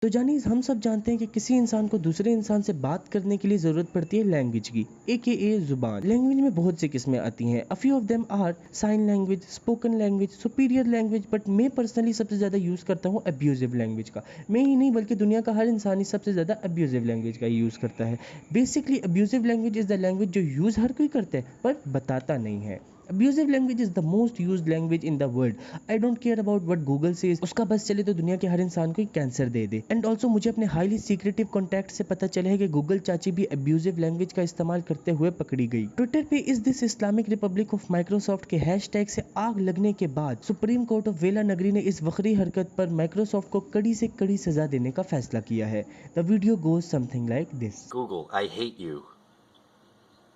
तो जानिए हम सब जानते हैं कि किसी इंसान को दूसरे इंसान से बात करने के लिए ज़रूरत पड़ती है लैंग्वेज की, AKA ज़ुबान। लैंग्वेज में बहुत सी किस्में आती हैं। A few of them are sign language, spoken language, superior language, but मैं पर्सनली सबसे ज़्यादा यूज़ करता हूँ अब्यूजिव लैंग्वेज का। मैं ही नहीं बल्कि दुनिया का हर इंसान ही सबसे ज़्यादा अब्यूजिव लैंग्वेज का यूज़ करता है। Basically abusive language is the language जो यूज़ हर कोई करता है पर बताता नहीं है। Abusive language is the most used language in the world. I don't care about what Google says, उसका बस चले तो दुनिया के हर इंसान को cancer they they. And also मुझे अपने हाईली सीक्रेटिव कॉन्टैक्ट से पता चला है कि गूगल चाची भी अब्यूजिव लैंग्वेज का इस्तेमाल करते हुए पकड़ी गई। ट्विटर पे इस this Islamic Republic of Microsoft के हैशटैग से आग लगने के बाद सुप्रीम कोर्ट ऑफ वेला नगरी ने इस वक्री हरकत पर माइक्रोसॉफ्ट को कड़ी से कड़ी सजा देने का फैसला किया है। The video goes something like this. Google, I hate you.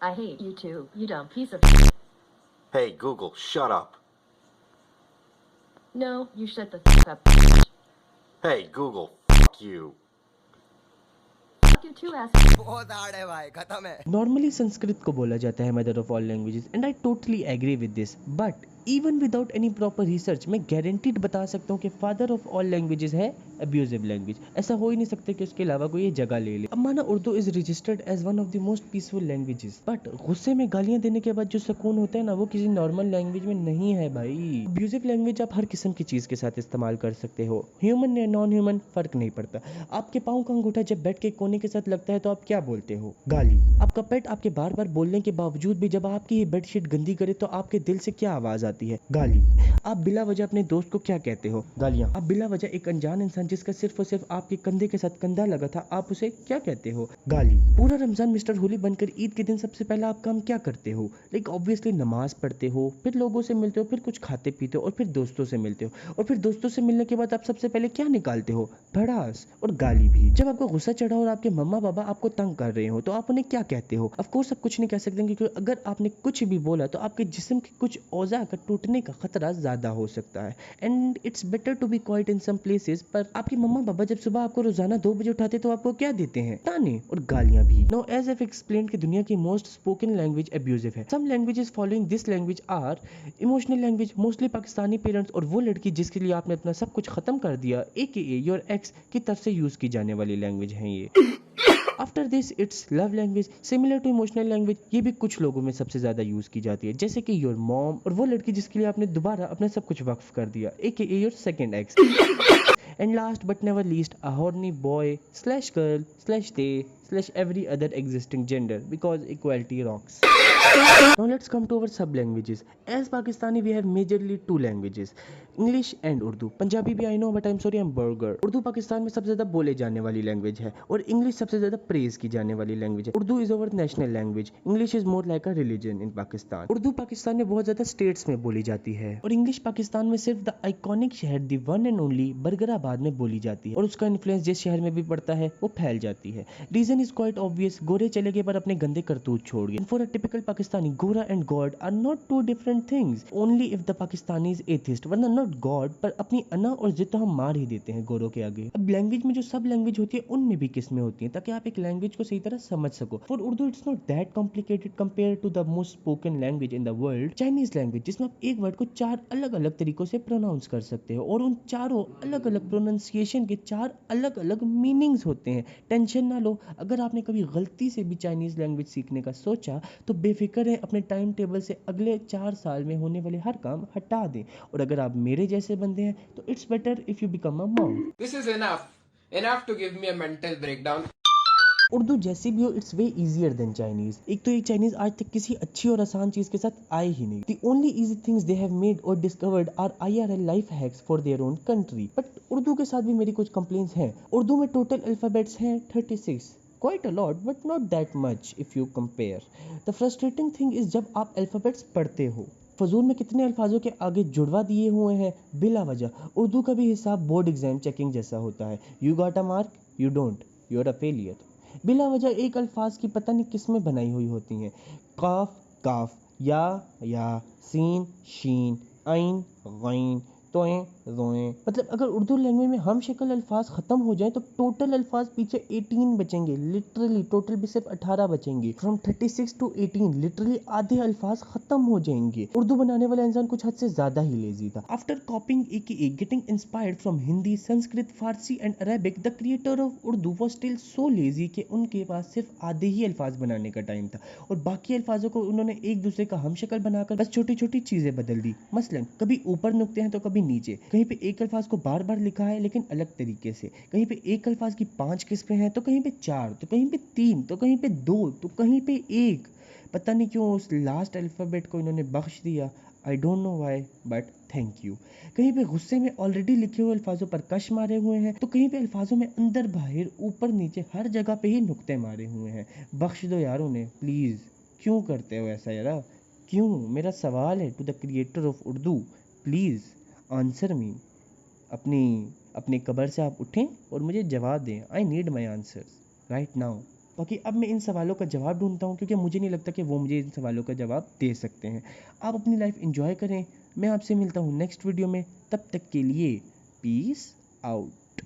I hate you too, you dumb piece of shit. Hey, Google, shut up. No, you shut the fuck up. Hey, Google, fuck you. Fuck you too, ass. बहुत hard है भाई, खत्म है। Normally Sanskrit को बोला जाता है mother of all languages and I totally agree with this, but even without any proper research मैं गारंटीड बता सकता हूँ कि फादर ऑफ ऑल लैंग्वेजेस है अब्यूजिव लैंग्वेज। ऐसा हो ही नहीं सकता कि उसके अलावा कोई ये जगह ले ले। अब माना Urdu is registered as one of the most peaceful languages, but गुस्से में गालियां देने के बाद जो सुकून होता है ना, वो किसी नॉर्मल लैंग्वेज में नहीं है भाई। अब्यूजिव लैंग्वेज आप हर किस्म की चीज के साथ इस्तेमाल कर सकते हो, ह्यूमन या नॉन ह्यूमन फर्क नहीं पड़ता। आपके पाँव का अंगूठा जब बेड के कोने के साथ लगता है तो आप क्या बोलते हो? गाली। आपका पेट आपके बार बार बोलने के बावजूद भी जब आपकी ये बेडशीट गंदी करे तो आपके दिल से क्या आवाज आती है? गाली। आप बिला वजह अपने दोस्त को क्या कहते हो? गालियां। आप बिला वजह एक अनजान इंसान जिसका सिर्फ और सिर्फ आपके कंधे के साथ कंधा लगा था, आप उसे क्या कहते हो? गाली। पूरा रमजान मिस्टर होली बनकर ईद के दिन सबसे पहला आप काम क्या करते हो? लाइक ऑब्वियसली नमाज पढ़ते हो, फिर लोगों से मिलते हो, फिर कुछ खाते पीते हो और फिर दोस्तों से मिलते हो, और फिर दोस्तों से मिलने के बाद आप सबसे पहले क्या निकालते हो? भड़ास और गाली भी। जब आपको गुस्सा चढ़ा और आपके मम्मा पापा आपको तंग कर रहे हो तो आप उन्हें क्या कहते हो? ऑफ कोर्स आप कुछ नहीं कह सकते, क्योंकि अगर आपने कुछ भी बोला तो आपके जिस्म के कुछ औज़ा का टूटने का खतरा ज़्यादा हो सकता है। And it's better to be quite in some places. पर आपके मम्मा पापा जब सुबह आपको रोजाना 2 बजे उठाते तो आपको क्या देते हैं? ताने और गालियां भी। नो एज आई एक्सप्लेन्ड कि दुनिया की मोस्ट स्पोकन लैंग्वेज अब्यूजिव है। Some languages following this language are emotional language, mostly Pakistani parents और वो लड़की जिसके लिए आपने अपना सब कुछ खत्म कर दिया, AKA योर एक्स की तरफ से यूज की जाने वाली लैंग्वेज है ये। After this it's love language, similar to emotional language. ये भी कुछ लोगों में सबसे ज्यादा यूज की जाती है, जैसे कि योर मॉम और वो लड़की जिसके लिए आपने दोबारा अपना सब कुछ वक्फ कर दिया, AKA your second x. And last but never least, a horny boy slash girl slash they slash every other existing gender, because equality rocks. Now let's come to our sub languages. As Pakistani we have majorly two languages, English and Urdu. Punjabi भी I know but I'm sorry I'm burger. Urdu Pakistan में सबसे ज़्यादा बोले जाने वाली language है और English सबसे ज़्यादा प्रेज की जाने वाली लैंग्वेज है। Urdu is over national language, English is more like a religion in Pakistan. Urdu Pakistan में बहुत ज़्यादा स्टेट्स में बोली जाती है और इंग्लिश पाकिस्तान में सिर्फ द आइकॉनिक शहर द वन एंड ओनली बरगराबाद में बोली जाती है और उसका इन्फ्लुएंस जिस शहर में भी पड़ता है वो फैल जाती है। रीजन इज क्वाइट ऑब्वियस, गोरे चले गए पर अपने गंदे करतूत छोड़ गए। फॉर अ टिपिकल पाकिस्तानी, गोरा and god are not two different things, only if the Pakistani is atheist, वरना नॉट गॉड पर अपनी अना और जिद तो हम मार ही देते हैं गोरों के आगे। अब लैंग्वेज में जो सब लैंग्वेज होती है उनमें भी किस्में होती हैं ताकि आप एक लैंग्वेज को सही तरह समझ सको। For Urdu it's not that complicated compare to the most spoken language in the world, Chinese language, जिसमें आप एक वर्ड को 4 अलग अलग तरीकों से प्रोनाउंस कर सकते हो और उन चारों अलग अलग प्रोनाउंसिएशन के 4 अलग अलग मीनिंग्स होते हैं। टेंशन ना लो, अगर आपने कभी गलती से भी चाइनीज लैंग्वेज सीखने का सोचा तो बेफिक्र है, अपने टाइम टेबल से अगले 4 साल में होने वाले हर काम हटा दें। और अगर आप मेरे जैसे बंदे हैं तो it's better if you become a monk. This is enough to give me a mental breakdown. Urdu जैसी भी हो it's way easier than Chinese. एक तो ये चाइनीज आज तक किसी अच्छी और आसान चीज के साथ आए ही नहीं। The only easy things they have made और discovered are IRL life hacks for their own country. But Urdu के साथ भी मेरी कुछ कंप्लेंट्स हैं। उर्दू में टोटल अल्फाबेट्स हैं 36, quite a lot but not that much if you compare. The frustrating thing is जब आप अल्फाबेट्स पढ़ते हो, फजूल में कितने अल्फाजों के आगे जुड़वा दिए हुए हैं बिला वजह। उर्दू का भी हिसाब बोर्ड एग्जाम चेकिंग जैसा होता है, you got a mark, you don't, you are a failure. बिला वजह एक अल्फाज की पता नहीं किस्में बनाई हुई होती हैं, काफ काफ, या सीन शीन, ऐन गैन, तोएं रोएं। मतलब अगर उर्दू लैंग्वेज में हम शक्ल अल्फाज ख़त्म हो जाए तो टोटल अल्फाज पीछे 18 बचेंगे, लिटरली टोटल भी सिर्फ 18 बचेंगे। फ्रॉम 36 टू 18 लिटरली आधे अल्फाज ख़त्म हो जाएंगे। उर्दू बनाने वाला इंसान कुछ हद से ज़्यादा ही लेजी था। After कॉपिंग AKA getting inspired from Hindi, Sanskrit, Farsi and Arabic, the creator of Urdu was still so lazy कि उनके पास सिर्फ आधे ही अल्फाज बनाने का टाइम था और बाकी अल्फाजों को उन्होंने एक दूसरे का हम शक्ल बनाकर बस छोटी छोटी चीज़ें बदल दी। मसलन कभी ऊपर नुक्ते हैं तो कभी नीचे, कहीं पे एक अल्फाज को बार बार लिखा है लेकिन अलग तरीके से, कहीं पे एक अल्फाज की 5 किस्में हैं तो कहीं पे 4, तो कहीं पे 3, तो कहीं पे 2, तो कहीं पे 1। पता नहीं क्यों उस लास्ट अल्फ़ाबेट को इन्होंने बख्श दिया। I don't know why but thank you. कहीं पे गुस्से में ऑलरेडी लिखे हुए अल्फाजों पर कश मारे हुए हैं तो कहीं पे अल्फाजों में अंदर बाहर ऊपर नीचे हर जगह पे ही नुक्ते मारे हुए हैं। बख्श दो यार उन्हें प्लीज़। क्यों करते हो ऐसा यार? क्यों? मेरा सवाल है to the creator of Urdu, please answer me. अपनी अपनी कब्र से आप उठें और मुझे जवाब दें। I need my answers right now. बाकी अब मैं इन सवालों का जवाब ढूंढता हूँ क्योंकि मुझे नहीं लगता कि वो मुझे इन सवालों का जवाब दे सकते हैं। आप अपनी लाइफ एंजॉय करें। मैं आपसे मिलता हूँ नेक्स्ट वीडियो में। तब तक के लिए पीस आउट।